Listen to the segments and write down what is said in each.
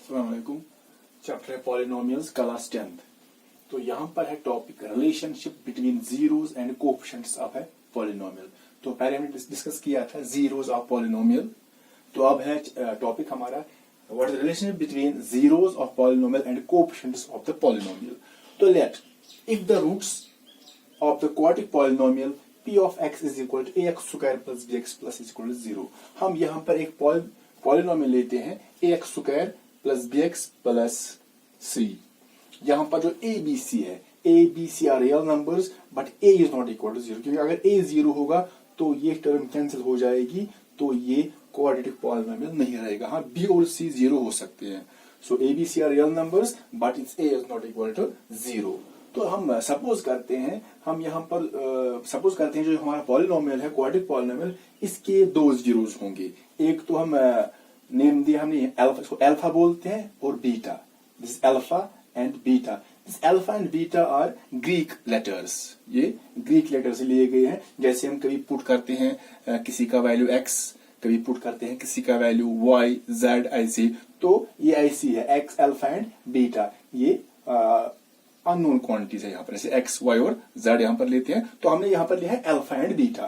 अस्सलाम वालेकुम। चैप्टर है पॉलिनोमियल्स, क्लास 10th। तो यहाँ पर है topic relationship between zeros and coefficients of है पॉलिनोमियल। तो पहले हमने डिस्कस किया था जीरोस ऑफ पॉलिनोमियल। तो अब है टॉपिक हमारा what is relationship between zeros of polynomial and coefficients of the polynomial. तो let if the roots of the quadratic polynomial p of x is equal to ax square plus bx plus is equal to 0। हम यहाँ पर एक polynomial लेते हैं ax square plus bx plus c। यहाँ पर जो a b c है, a b c are real numbers but a is not equal to 0, क्योंकि अगर a 0 होगा तो ये टर्म कैंसिल हो जाएगी, तो ये क्वाड्रेटिक पॉलिनोमियल नहीं रहेगा। हाँ, b और c 0 हो सकते हैं। सो a b c are real numbers but its a is not equal to 0। तो हम सपोज करते हैं, हम यहाँ पर सपोज करते हैं जो हमारा पॉलिनोमियल है क्वाड्रेटिक पॉलिनोमियल, इसके दो जीरोस होंगे। एक तो हम नेम दिया हमने अल्फा, इसको अल्फा बोलते हैं, और beta. This alpha and beta. This alpha and beta are Greek letters. ये ग्रीक लेटर से लिए गए हैं। जैसे हम कभी पुट करते हैं किसी का वैल्यू x, कभी पुट करते हैं किसी का वैल्यू y z ऐसे, तो ये ऐसी है x अल्फा एंड बीटा। ये अननोन क्वांटिटीज है यहाँ पर, जैसे x, y और z यहाँ पर लेते हैं। तो हमने यहाँ पर लिया है alpha and beta.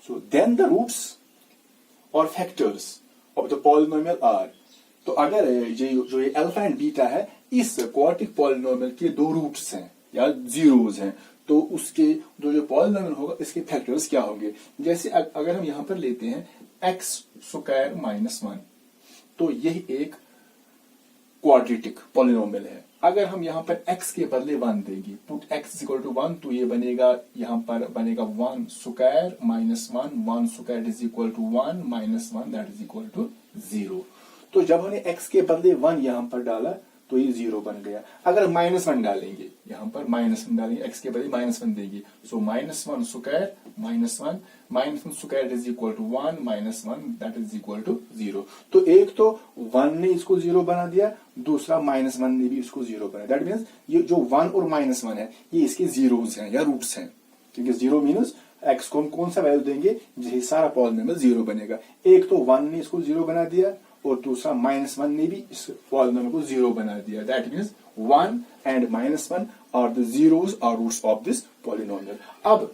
So then the roots और factors of the polynomial are. तो अगर जो ये अल्फा एंड बीटा है, इस क्वाड्रेटिक पॉलिनोमियल के दो रूट्स हैं या जीरोस हैं, तो उसके जो पॉलिनोमियल होगा इसके फैक्टर्स क्या होंगे। जैसे अगर हम यहाँ पर लेते हैं x स्क्वायर माइनस 1, तो यही एक क्वाड्रेटिक पॉलिनोमियल है। अगर हम यहाँ पर x के बदले 1 देंगे, पुट x इक्वल टू 1, तो ये बनेगा, यहाँ पर बनेगा 1 square minus 1 square is equal to 1 minus 1 that is equal to 0। तो जब हमने x के बदले 1 यहाँ पर डाला तो ये 0 बन गया। अगर -1 डालेंगे, यहाँ पर -1 डालेंगे, x के बदले -1 देंगे, so -1 square minus 1 square is equal to 1 minus 1 that is equal to 0। तो एक तो 1 ने इसको 0 बना दिया, दूसरा -1 ने भी इसको 0 बनाया। दैट मीन्स ये जो 1 और -1 है, ये इसके जीरोस हैं या रूट्स हैं, क्योंकि 0 मीन्स x को हम कौन सा वैल्यू देंगे, जिससे सारा पॉलिनोमियल 0 बनेगा। एक तो 1 ने इसको 0 बना दिया और दूसरा -1 ने भी इस पॉलिनोमियल को 0 बना दिया। That means 1 and -1 are the zeros और रूट्स ऑफ दिस पॉलिनोमियल। अब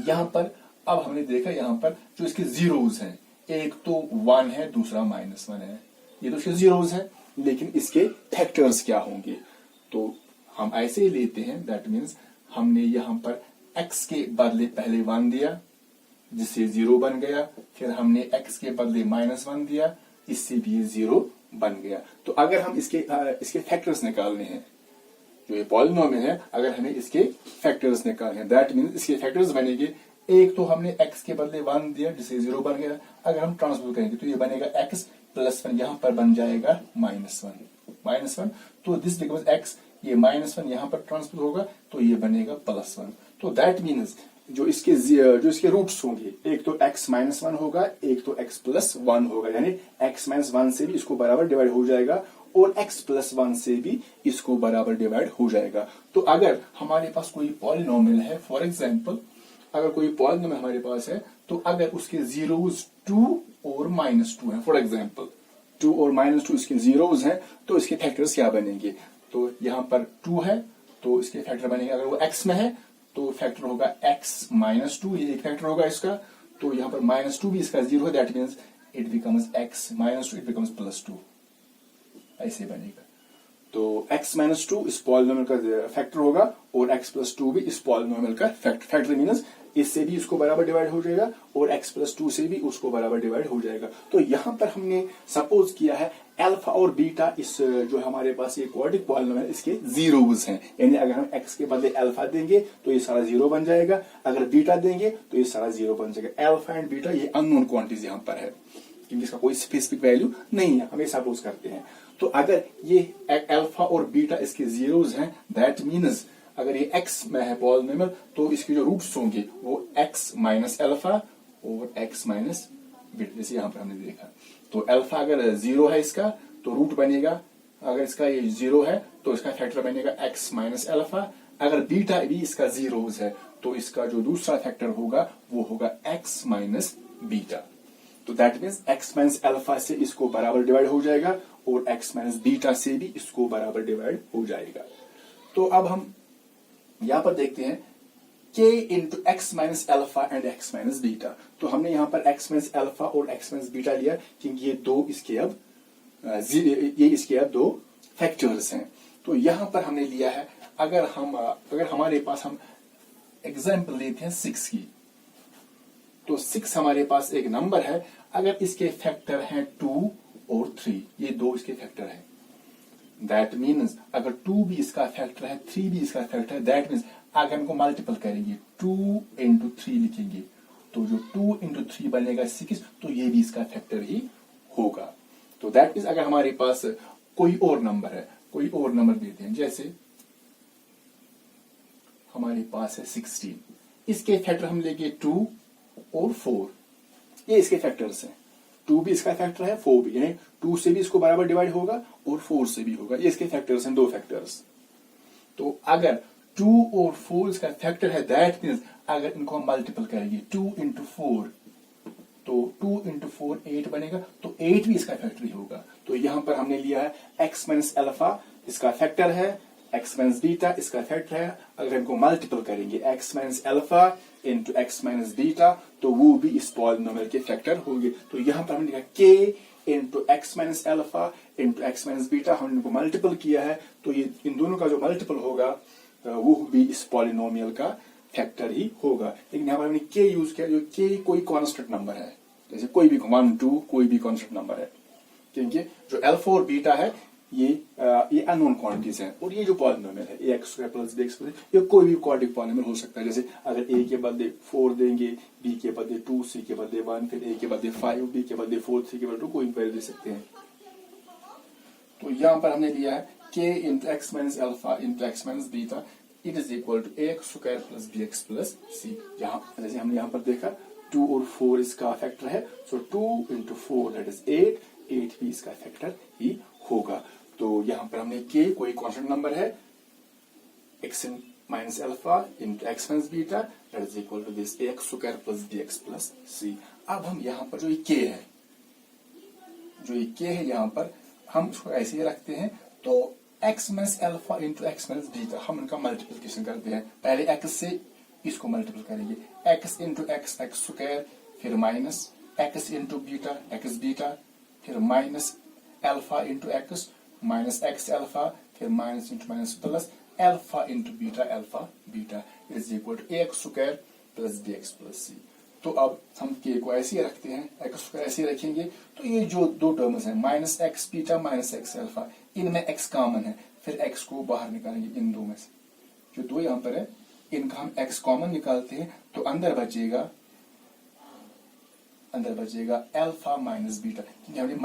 यहाँ पर अब हमने देखा, यहाँ पर जो इसके जीरोस हैं, एक तो 1 है, दूसरा -1 है, ये तो इसके जीरोस हैं, लेकिन इसके फैक्टर्स क्या होंगे। तो हम ऐसे ही लेते हैं। दैट मीन्स हमने यहाँ पर x के बदले पहले 1 दिया, जिससे 0 बन गया, फिर हमने x के बदले -1 दिया, इससे भी ये 0 बन गया। तो अगर हम इसके फैक्टर्स निकालने हैं, जो ये पॉलिनोमियल है, अगर हमें इसके फैक्टर्स निकालने हैं, दैट मीन्स इसके फैक्टर्स बनेंगे। एक तो हमने x के बदले 1 दिया, जिससे 0 बन गया। अगर हम ट्रांसपोज करेंगे तो ये बनेगा x प्लस 1, यहाँ पर बन जाएगा -1। तो दिस बिकम्स x, ये -1 यहाँ पर ट्रांसपोज होगा, तो ये बनेगा +1। तो दैट मीन्स जो इसके रूट्स होंगे, एक तो x -1 होगा, एक तो x प्लस 1 होगा, यानी x -1 से भी इसको बराबर डिवाइड हो जाएगा और x प्लस 1 से भी इसको बराबर डिवाइड हो जाएगा। तो अगर हमारे पास कोई पॉलिनोमियल है, फॉर एग्जाम्पल अगर कोई पॉलिनोमियल हमारे पास है, तो अगर उसके जीरोस 2 और -2 है, फॉर एग्जाम्पल 2 और -2 इसके जीरोस हैं, तो इसके फैक्टर्स क्या बनेंगे। तो यहाँ पर 2 है, तो इसके फैक्टर बनेंगे, अगर वो x में है तो फैक्टर होगा x -2, ये एक फैक्टर होगा इसका। तो यहाँ पर -2 भी इसका 0 है, that means it becomes x -2, it becomes +2, ऐसे बनेगा। तो x -2 इस पॉलिनोमियल का फैक्टर होगा और x +2 भी इस पॉलिनोमियल का फैक्टर मीन्स इससे भी इसको बराबर डिवाइड हो जाएगा और x +2 से भी उसको बराबर डिवाइड हो जाएगा। तो यहाँ पर हमने सपोज किया है अल्फा और बीटा, इस जो हमारे पास ये क्वाड्रेटिक पॉलिनोमियल, इसके जीरोस हैं। यानी अगर हम x के बदले अल्फा देंगे तो ये सारा 0 बन जाएगा, अगर बीटा देंगे तो ये सारा 0 बन जाएगा। अल्फा एंड बीटा ये अननोन क्वांटिटीज यहाँ पर है, क्योंकि इसका कोई स्पेसिफिक वैल्यू नहीं है, हमें सपोज करते हैं। तो अगर ये अल्फा और बीटा इसके जीरोस हैं, दैट मीन्स अगर ये x में है पॉलिनोमियल, तो इसके जो रूट्स होंगे वो x माइनस अल्फा और x माइनस बीटा, जैसे यहाँ पर हमने देखा। तो अल्फा अगर 0 है इसका, तो रूट बनेगा, अगर इसका ये 0 है तो इसका फैक्टर बनेगा x माइनस अल्फा। अगर बीटा भी इसका जीरोस है, तो इसका जो दूसरा फैक्टर होगा वो होगा x माइनस बीटा। तो that means x minus alpha से इसको बराबर डिवाइड हो जाएगा और x माइनस बीटा से भी इसको बराबर डिवाइड हो जाएगा। तो अब हम यहां पर देखते हैं k into x minus alpha and x minus beta. तो हमने यहां पर x माइनस अल्फा और x माइनस बीटा लिया क्योंकि ये इसके अब दो फैक्टर्स हैं। तो यहां पर हमने लिया है अगर हमारे पास हम एग्जाम्पल लेते हैं 6 की, तो 6 हमारे पास एक नंबर है, अगर इसके फैक्टर हैं 2 और 3, ये दो इसके फैक्टर हैं, दैट मीन्स अगर 2 भी इसका फैक्टर है 3 भी इसका फैक्टर है, दैट मीन्स अगर हमको मल्टीपल करेंगे 2 इंटू 3 लिखेंगे तो जो 2 इंटू 3 बनेगा 6, तो ये भी इसका फैक्टर ही होगा। तो दैट मीन्स अगर हमारे पास कोई और नंबर है, कोई और नंबर देते हैं, जैसे हमारे पास है 16, इसके फैक्टर हम लेंगे 2 और 4, ये इसके फैक्टर्स हैं। 2 भी इसका फैक्टर है, 4 भी, यानी 2 से भी इसको बराबर डिवाइड होगा और 4 से भी होगा, ये इसके फैक्टर्स हैं, दो फैक्टर्स। तो अगर 2 और 4 इसका फैक्टर है, दैट मीन्स अगर इनको हम मल्टीपल करेंगे 2 इंटू 4, तो 2 इंटू 4 8 बनेगा, तो 8 भी इसका फैक्टर ही होगा। तो यहां पर हमने लिया है x माइनस अल्फा इसका फैक्टर है, x माइनस बीटा इसका फैक्टर है, अगर इनको मल्टीपल करेंगे x minus alpha into x minus beta, तो वो भी इस पॉलिनोमियल के फैक्टर होंगे। तो यहां पर हमने लिखा k into x minus alpha into x minus beta, हमने इनको मल्टीपल किया है, तो ये इन दोनों का जो मल्टीपल होगा वो भी इस पॉलिनोमियल का फैक्टर ही होगा। लेकिन यहाँ पर हमने k यूज किया, जो k कोई कांस्टेंट नंबर है, जैसे कोई भी 1 2 कोई भी कांस्टेंट नंबर है, क्योंकि जो अल्फा और बीटा है ये अननोन क्वांटिटीज हैं, और ये जो पॉलिनोमियल है ax square plus bx plus, ये कोई भी क्वाड्रेटिक पॉलिनोमियल हो सकता है। जैसे अगर a के बदले 4 देंगे, b के बदले 2, c के बदले 1, फिर a के बदले 5, b के बदले 4, c के बदले 2, कोई भी वैल्यू दे सकते हैं। तो यहां पर हमने लिया है k into x minus alpha into x minus beta it is equal to ax square plus bx plus c। जैसे हमने यहाँ पर देखा 2 और 4 इसका फैक्टर है, सो 2 इंटू 4 दैट इज 8 भी इसका फैक्टर ही होगा। तो यहां पर हमने k कोई कांस्टेंट नंबर है, x minus alpha into x minus beta that is equal to this ax square plus bx plus c। अब हम यहाँ पर जो ये k है, यहाँ पर हम इसको ऐसे ही रखते हैं, तो x minus alpha into x minus beta हम इनका मल्टीप्लिकेशन करते हैं। पहले x से इसको मल्टीपल करेंगे, x into x x square, फिर minus x into beta x beta, फिर minus alpha into x minus x alpha, फिर minus into minus plus alpha into beta alpha beta is equal to ax square plus bx plus c। तो अब हम k को ऐसे ही रखते हैं, x square ऐसे ही रखेंगे, तो ये जो दो टर्म्स हैं minus x beta minus x alpha, इनमें x कॉमन है, फिर x को बाहर निकालेंगे इन दो में से, जो दो यहाँ पर है इनका हम x कॉमन निकालते हैं, तो अंदर बचेगा अल्फा माइनस बीटा, क्योंकि हमने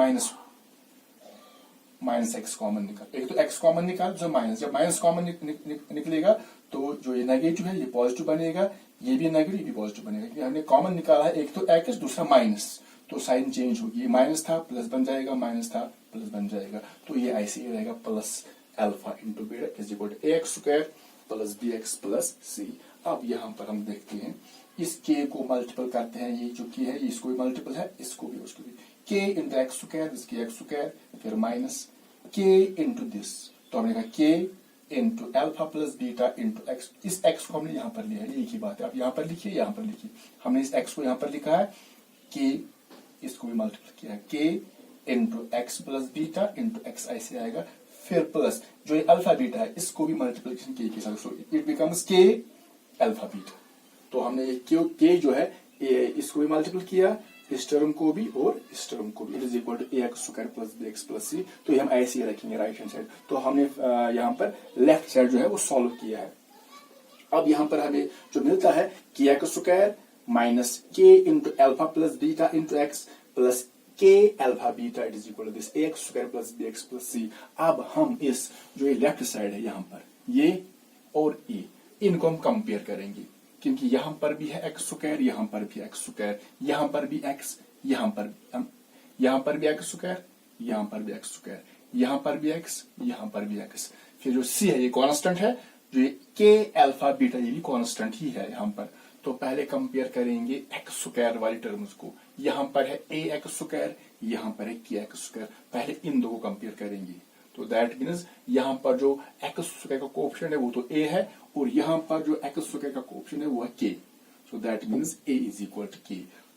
माइनस एक्स कॉमन निकाल, एक तो x कॉमन निकाल, जो माइनस, जब माइनस कॉमन निकलेगा तो जो ये नेगेटिव है ये पॉजिटिव बनेगा, ये भी नेगेटिव ये भी पॉजिटिव बनेगा, क्योंकि हमने कॉमन निकाला है, एक तो x दूसरा माइनस, तो साइन चेंज होगी, ये माइनस था प्लस बन जाएगा, माइनस था प्लस बन जाएगा, तो ये ऐसे ही रहेगा plus alpha into beta is equal to ax square plus bx plus c। अब यहाँ पर हम देखते हैं इस k को मल्टीपल करते हैं, ये जो k है इसको भी मल्टीपल है, इसको भी उसको भी, k इंटू एक्स स्क्वायर इसकी एक्स स्क्वायर, फिर माइनस k इंटू दिस, तो हमने कहा k into alpha plus beta into x, इस x को हमने यहाँ पर लिया है, एक ही बात है, आप यहाँ पर लिखिए यहाँ पर लिखिए, हमने इस x को यहाँ पर लिखा है, k इसको भी मल्टीपल किया है, k into x plus beta into x ऐसे आएगा, फिर प्लस जो ये अल्फा बीटा है इसको भी मल्टीप्लिकेशन k के साथ, so it becomes k alpha beta. तो हमने ये k जो है इसको भी मल्टीपल किया, इस टर्म को भी और इस टर्म को भी, it is equal to ax square plus bx plus c। तो ये हम ऐसे ही रखेंगे राइट हैंड साइड। तो हमने यहाँ पर लेफ्ट साइड जो है वो सॉल्व किया है। अब यहाँ पर हमें जो मिलता है कि x square minus k into alpha plus beta into x plus k alpha beta it is equal to this ax square plus bx plus c। अब हम इस जो ये लेफ्ट साइड है यहाँ पर ये और ये इनको हम कंपेयर करेंगे, क्योंकि यहां पर भी है एक्स स्क्वायर, यहां पर भी एक्स स्क्वायर, यहां पर भी एक्स, यहां पर भी एक्स स्क्वायर, यहां पर भी एक्स स्क्वायर, यहां पर भी एक्स, यहां पर भी एक्स, फिर जो सी है ये कांस्टेंट है, जो ये के अल्फा बीटा ये भी कांस्टेंट ही है यहां पर, तो पहले कंपेयर करेंगे एक्स स्क्वायर वाली टर्म्स को। यहां पर है ए एक्स स्क्वायर, यहां पर है के एक्स स्क्वायर। पहले इन दो को कंपेयर करेंगे। तो दैट मीन्स यहां पर जो एक्स स्क्वायर का कोएफिशिएंट है वो तो ए है, और यहां पर जो एक्स स्क्वायर का कोएफिशिएंट है वो है k. So that means a is equal to k.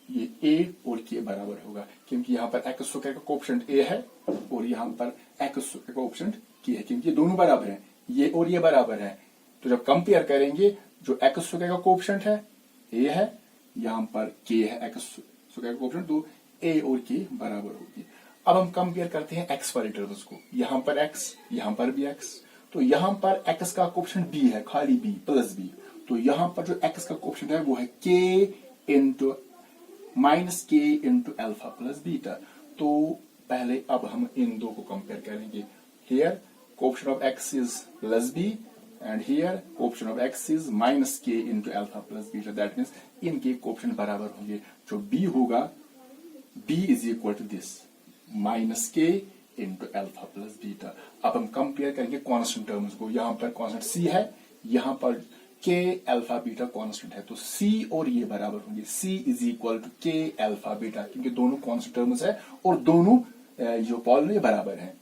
ये ए और के बराबर होगा, क्योंकि यहाँ पर एक्स स्क्वायर का कोएफिशिएंट ए है और यहाँ पर एक्स स्क्वायर का कोएफिशिएंट के है, क्योंकि ये दोनों बराबर हैं, ये और ये बराबर है। तो जब कंपेयर करेंगे, जो एक्स स्क्वायर का कोएफिशिएंट है ए है, यहाँ पर के है एक्स स्क्वायर का कोएफिशिएंट, तो ए और के बराबर होगी। अब हम कंपेयर करते हैं एक्स वाली टर्म्स को। यहाँ पर एक्स, यहाँ पर भी एक्स। तो यहाँ पर एक्स का कोएफिशिएंट बी है, खाली बी प्लस बी। तो यहाँ पर जो एक्स का कोएफिशिएंट है वो है k into minus k into alpha plus beta. तो पहले अब हम इन दो को कंपेयर करेंगे। Here coefficient of x is plus b and here coefficient of x is minus k into alpha plus beta. That means इनके कोएफिशिएंट बराबर होंगे। जो बी होगा, b is equal to this minus k into alpha plus beta. अब हम compare करेंगे constant terms को। यहाँ पर कांस्टेंट सी है, यहाँ पर के अल्फा बीटा कांस्टेंट है, तो सी और ये बराबर होंगे। सी is equal to k alpha beta, क्योंकि दोनों कांस्टेंट टर्म्स है और दोनों जो पॉलिनोमियल बराबर हैं।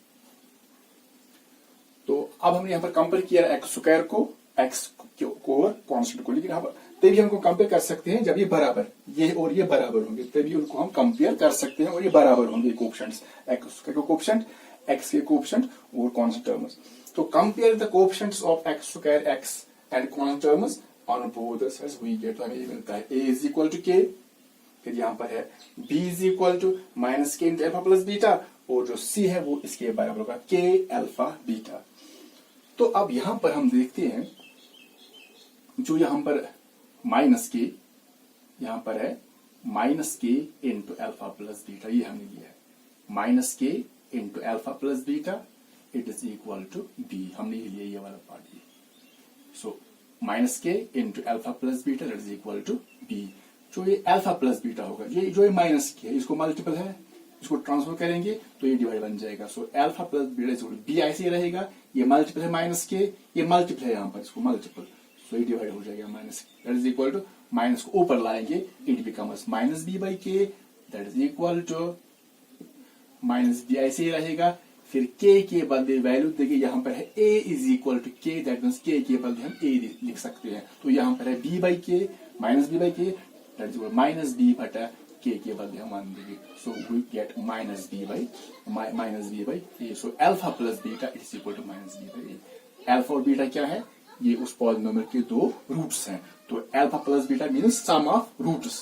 तो अब हमने यहाँ पर कंपेयर किया एक्स स्क्वायर को, एक्स को और कांस्टेंट को, लेकिन हम तभी हमको कंपेयर कर सकते हैं जब ये बराबर, ये और ये बराबर होंगे, तभी उनको हम कंपेयर कर सकते हैं और ये बराबर होंगे कोएफिशिएंट्स। एक्स स्क्वायर का कोएफिशिएंट, एक्स के कोएफिशिएंट और कांस्टेंट टर्म्स। तो compare the coefficients of x square x and constant terms on both the sides we get, हमें ये मिलता है a इज इक्वल टू के, फिर यहाँ पर है b is equal to minus k into alpha plus beta, और जो c है वो इसके बराबर होगा के अल्फा बीटा। तो अब यहां पर हम देखते हैं, जो यहां पर माइनस के, यहां पर है minus k into alpha plus beta, ये हमने लिया है minus k into alpha plus beta, it is equal to b, हमने ये लिया ये वाला part. So minus k into alpha plus beta that is equal to b. जो ये अल्फा प्लस बीटा होगा, ये जो ये माइनस के है, इसको मल्टीपल है, इसको ट्रांसफर करेंगे तो ये डिवाइड बन जाएगा। So alpha plus beta is equal to b, ऐसे ही रहेगा। ये मल्टीपल है माइनस के, ये मल्टीपल है यहाँ पर, इसको मल्टीपल, सो ये डिवाइड हो जाएगा minus that is equal to, minus को ऊपर लाएंगे, it becomes minus b by k that is equal to minus b, ऐसे ही रहेगा। फिर के बदले वैल्यू देखिए, यहाँ पर है a इज इक्वल टू के, दैट मीन्स के बदले हम a लिख सकते हैं। तो यहाँ पर है b by k minus b by k that is equal minus b बटा के बदले हम मान देंगे। So we get minus b by a. So alpha plus beta it is equal to minus b by a. Alpha और beta क्या है? ये उस पॉलिनोमियल के दो रूट्स हैं। तो alpha plus beta means sum of roots,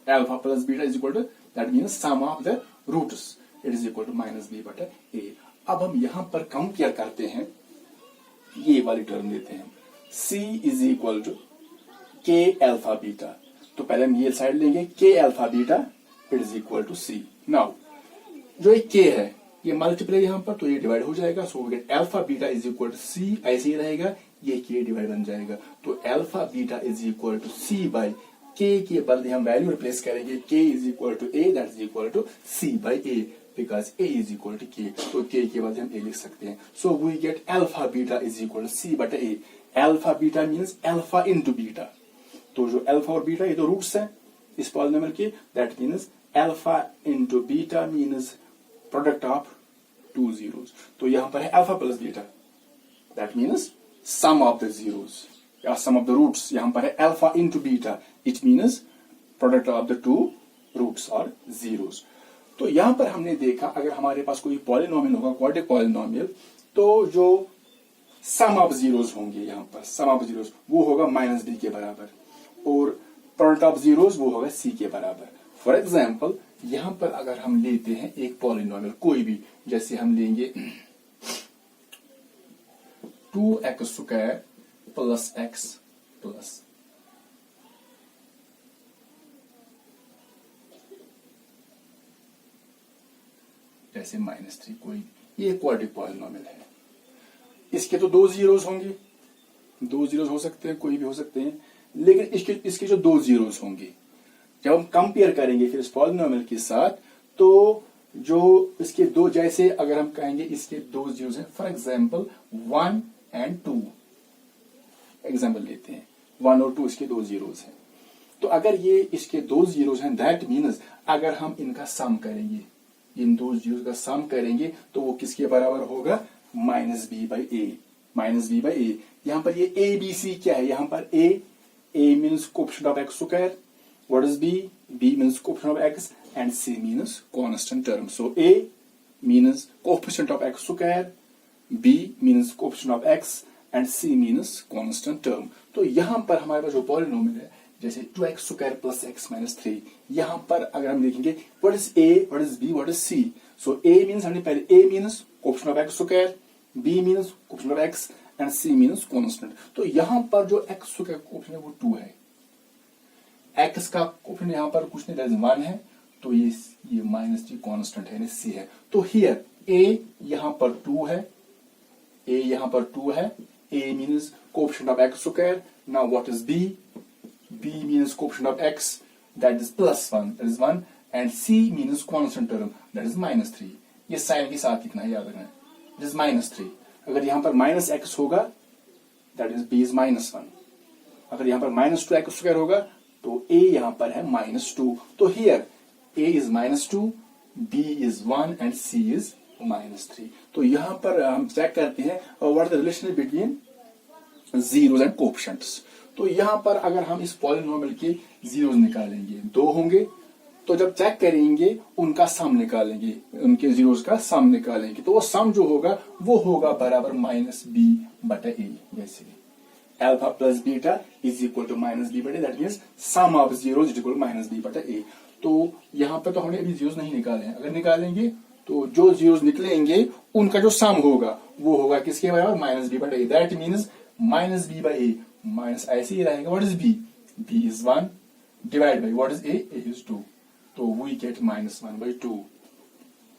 alpha plus beta is equal to that means sum of the roots, it is equal to minus b बटा ए। अब हम यहां पर कंपेयर करते हैं, ये वाली टर्म लेते हैं c is equal to k alpha beta. तो पहले हम ये साइड लेंगे, k alpha beta it is equal to c। Now जो एक k है ये मल्टीप्लाई यहां पर, तो ये डिवाइड हो जाएगा। So we get alpha beta is equal to c, ऐसे ही रहेगा, ये k डिवाइड बन जाएगा। तो alpha beta is equal to c by k बदले हम वैल्यू रिप्लेस करेंगे, k is equal to a that is equal to c by a, because a is equal to k। तो k के बदले हम a लिख सकते हैं। So we get alpha beta is equal to c बटा a। Alpha beta means alpha into beta. तो जो अल्फा और बीटा ये तो रूट्स हैं इस पॉलिनोमियल के, that means alpha into beta means product of two zeros. तो यहां पर है alpha plus beta, that means sum of the zeros या सम ऑफ द रूट्स। यहां पर है alpha into beta, it means product of the two roots और zeros. तो यहां पर हमने देखा, अगर हमारे पास कोई पॉलिनोमियल होगा, क्वाड्रेटिक पॉलिनोमियल, तो जो सम ऑफ जीरोस होंगे, यहां पर सम ऑफ जीरोस वो होगा माइनस बी के बराबर, और प्रोडक्ट ऑफ जीरोस वो होगा सी के बराबर। फॉर एग्जाम्पल यहां पर अगर हम लेते हैं एक पॉलिनोमियल कोई भी, जैसे हम लेंगे 2x² प्लस x प्लस जैसे -3, कोई ये क्वाड्रेटिक पॉलिनोमियल है। इसके तो दो जीरोस होंगे, दो जीरोस हो सकते हैं, कोई भी हो सकते हैं, लेकिन इसके जो दो जीरोस होंगे, जब हम कंपेयर करेंगे फिर इस पॉलिनोमियल के साथ, तो जो इसके दो, जैसे अगर हम कहेंगे इसके दो जीरोस हैं, फॉर एग्जाम्पल 1 एंड 2 एग्जाम्पल लेते हैं, 1 और 2 इसके दो जीरोस हैं। तो अगर ये इसके दो जीरोस हैं, दैट मीन्स अगर हम इनका सम करेंगे, इन दो जीरोस का सम करेंगे, तो वो किसके बराबर होगा, minus b by a, minus b by a. यहां पर ये ए बी सी क्या है, यहां पर a means coefficient of x square, what is b means coefficient of x, and c means constant term. So a means coefficient of x square, b means coefficient of x and c means constant term. तो यहां पर हमारे पास जो polynomial है, जैसे 2x square plus x minus 3, यहां पर अगर हम देखेंगे what is a, what is b, what is c। So a means हमने पहले a means coefficient of x square, b means coefficient of x and c means constant. तो यहां पर जो x स्क्वायर कोएफिशिएंट है वो 2 है, x का कोएफिशिएंट यहां पर कुछ नहीं, दैट इज 1 है, तो ये माइनस जी कांस्टेंट है यानी c है। तो हियर a यहां पर 2 है, a यहां पर 2 है, a means coefficient of x square. Now what is b, b means coefficient of x, that is plus 1, that is 1, and c means constant term, that is minus 3। ये sign के साथ लिखना है, याद रखना है, इट इज माइनस 3। अगर यहां पर माइनस x होगा, that is b is minus 1। अगर यहां पर माइनस 2 x स्क्वायर होगा, तो a यहां पर है माइनस 2। तो here a is minus 2, b is 1 and c is minus 3। तो यहां पर हम चेक करते हैं what is the relation between zeros and coefficients. तो यहां पर अगर हम इस पॉलिनोमियल के जीरोस निकालेंगे, 2 होंगे, तो जब चेक करेंगे उनका सम निकालेंगे, उनके जीरोस का सम निकालेंगे, तो वो सम जो होगा वो होगा बराबर माइनस बी बटा ए। जैसे alpha plus beta is equal to minus b बटा, that means sum of zeros is equal to minus b बटा ए। तो यहां पर तो हमने अभी जीरोस नहीं निकाले हैं, अगर निकालेंगे तो जो जीरोस निकलेंगे उनका जो सम होगा वो होगा किसके बराबर, माइनस बी बटा a. That means minus b by a, minus ऐसे ही रहेगा, what is b, b is 1 divide by what is a is 2, तो वी गेट माइनस 1 बाई 2।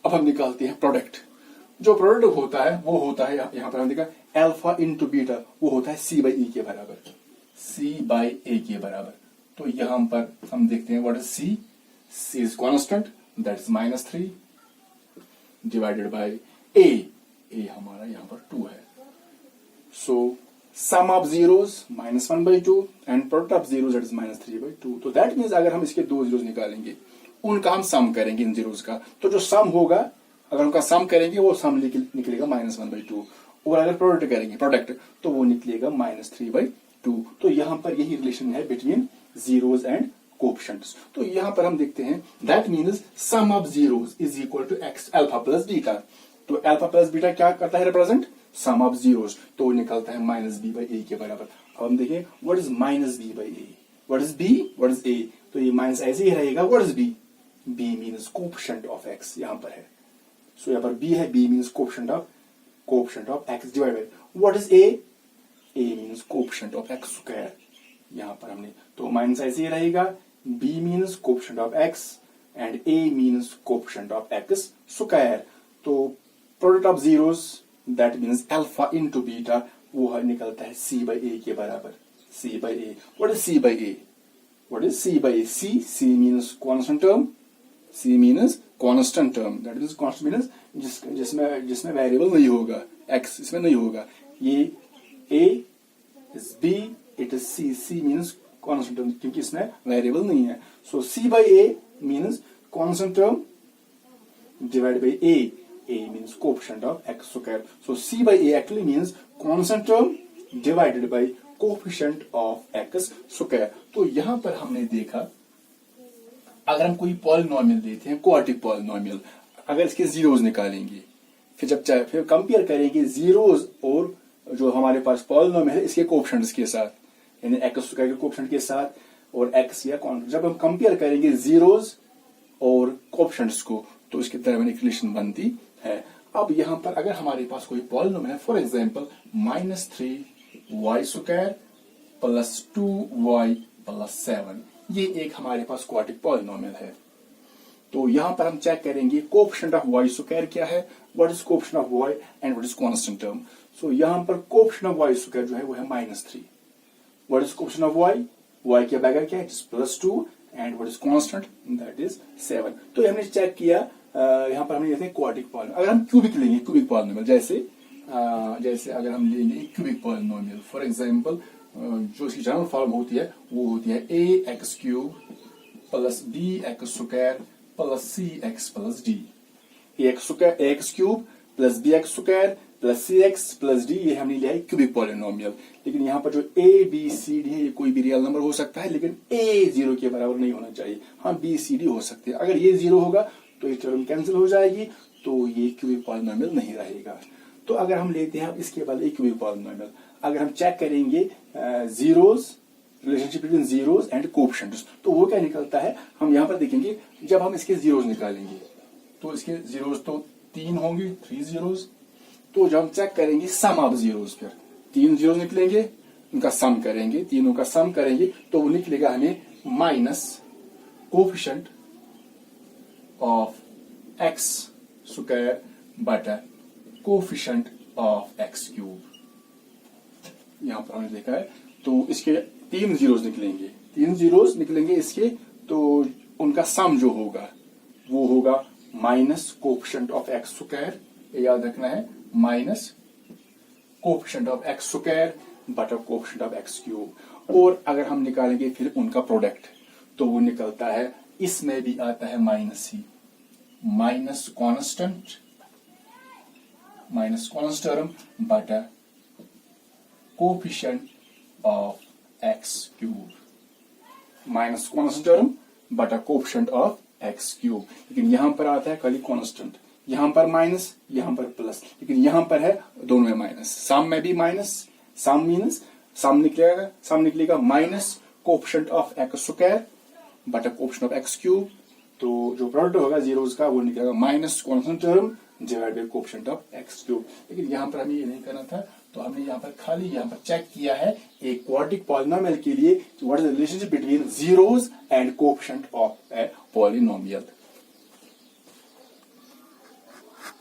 अब हम निकालते हैं प्रोडक्ट। जो प्रोडक्ट होता है वो होता है, यहां पर हम देखा अल्फा इंटू बीटा, वो होता है सी बाई ई के बराबर, सी बाई ए के बराबर। तो यहां पर हम देखते हैं what is c, c is constant, that is minus 3 divided by a हमारा यहां पर 2 है। So sum of zeros minus 1 by 2 and product of zeros that is minus 3 by 2। तो दैट मीन्स अगर हम इसके दो जीरोस निकालेंगे, उनका हम सम करेंगे इन जीरोस का, तो जो सम होगा अगर उनका सम करेंगे वो सम निकलेगा माइनस 1 बाई 2, और अगर प्रोडक्ट करेंगे प्रोडक्ट तो वो निकलेगा माइनस 3 बाई 2। तो यहां पर यही रिलेशन है बिटवीन जीरोस एंड कोएफिशिएंट्स। तो यहां पर हम देखते हैं that means sum of zeros is equal to x alpha plus beta. तो अल्फा प्लस बीटा क्या करता है, रिप्रेजेंट सम ऑफ जीरोस, तो निकलता है माइनस बी बाई ए के बराबर। अब हम देखें what is minus b by a, what is b, what is a, तो ये माइनस ऐसे ही रहेगा, what is b, b means coefficient of x यहां पर है। सो यहां पर बी है, b means coefficient of x divide by what is a means coefficient of x square यहां पर हमने, तो माइनस ऐसे ही रहेगा, b means coefficient of x and a means coefficient of x square। तो product of zeros that means alpha into beta वो निकलता है c बाई ए के बराबर, c by a. What is c by a, what is c by A, c means constant term, c means constant term, that means constant means जिसमें variable नहीं होगा, x इसमें नहीं होगा। ये a is b, it is c means constant term, क्योंकि इसमें variable नहीं है। सो c by A means constant term divide by a means coefficient of x square. So c by A actually means constant term divided by coefficient of x square. तो यहां पर हमने देखा अगर हम कोई पॉलिनोमियल देते हैं, क्वाड्रेटिक पॉलिनोमियल, अगर इसके जीरोस निकालेंगे, फिर कंपेयर करेंगे जीरोस और जो हमारे पास पॉलिनोमियल है इसके कोएफिशिएंट्स के साथ, यानी एक्स स्क्वायर के कोएफिशिएंट के साथ और एक्स या कांस्टेंट, जब हम कंपेयर करेंगे जीरोस और कोएफिशिएंट्स को, तो इसके दरमियान एक रिलेशन बनती है। अब यहां पर अगर हमारे पास कोई पॉलिनोमियल है, for example minus 3y square plus 2y plus 7, ये एक हमारे पास क्वाड्रेटिक पॉलिनोमियल है। तो यहां पर हम चेक करेंगे कोएफिशिएंट ऑफ y स्क्वायर क्या है, what is coefficient of y and what is constant term. So यहां पर कोएफिशिएंट ऑफ y स्क्वायर जो है वो है minus 3। What is coefficient of y? y के बगैर क्या है, plus 2 and what is constant? That is 7। तो हमने चेक किया, यहाँ पर हमने जैसे क्वाड्रेटिक पॉलिनोमियल, अगर हम क्यूबिक लेंगे, क्यूबिक पॉलिनोमियल जैसे अगर हम लेंगे क्यूबिक पॉलिनोमियल, फॉर एग्जांपल जो इसकी जनरल फॉर्म होती है वो होती है ax³ plus bx² plus cx plus d। ax³ plus bx² plus cx plus d ये हमने लिया है क्यूबिक पॉलिनोमियल। लेकिन यहाँ पर जो a b c d है ये कोई भी रियल नंबर हो सकता है, लेकिन a 0 के बराबर नहीं होना चाहिए। हाँ b c d हो सकते हैं। अगर ये 0 होगा तो ये टर्म कैंसिल हो जाएगी, तो ये क्यूबिक पॉलिनोमियल नहीं रहेगा। तो अगर हम लेते हैं इसके बाद एक क्यूबिक पॉलिनोमियल, अगर हम चेक करेंगे zeros, relationship between zeros and coefficients, तो वो क्या निकलता है, हम यहाँ पर देखेंगे जब हम इसके जीरोज निकालेंगे तो इसके जीरोज तो 3 होंगे, 3 जीरोज। तो जब हम चेक करेंगे सम ऑफ जीरोज, फिर 3 जीरोज निकलेंगे, उनका सम करेंगे, तीनों का सम करेंगे तो वो निकलेगा हमें माइनस कोएफिशिएंट ऑफ x² बटा कोएफिशिएंट ऑफ x³। यहां पर हमने देखा है, तो इसके 3 जीरोज निकलेंगे, 3 जीरोज निकलेंगे इसके, तो उनका सम जो होगा वो होगा माइनस कोएफिशिएंट ऑफ x², याद रखना है, माइनस कोएफिशिएंट ऑफ x² बटा कोएफिशिएंट ऑफ x³। और अगर हम निकालेंगे फिर उनका प्रोडक्ट तो वो निकलता है, इसमें भी आता है माइनस ही, माइनस कॉन्स्टेंट टर्म बटा coefficient of x³, minus constant term बटा कोएफिशिएंट ऑफ x³। लेकिन यहां पर आता है खाली कॉन्स्टेंट, यहां पर माइनस, यहां पर प्लस, लेकिन यहां पर है दोनों में माइनस। सम में भी माइनस, सम मीन्स सम निकलेगा माइनस कोएफिशिएंट ऑफ x² बटा कोएफिशिएंट ऑफ x³। तो जो प्रोडक्ट होगा जीरोज का वो निकलेगा minus constant term divide by coefficient of x³। लेकिन यहां पर हमें ये नहीं करना था, तो हमने यहाँ पर खाली यहाँ पर चेक किया है एक क्वाड्रेटिक पॉलिनोमियल के लिए what is the relationship between zeros and coefficient of a polynomial.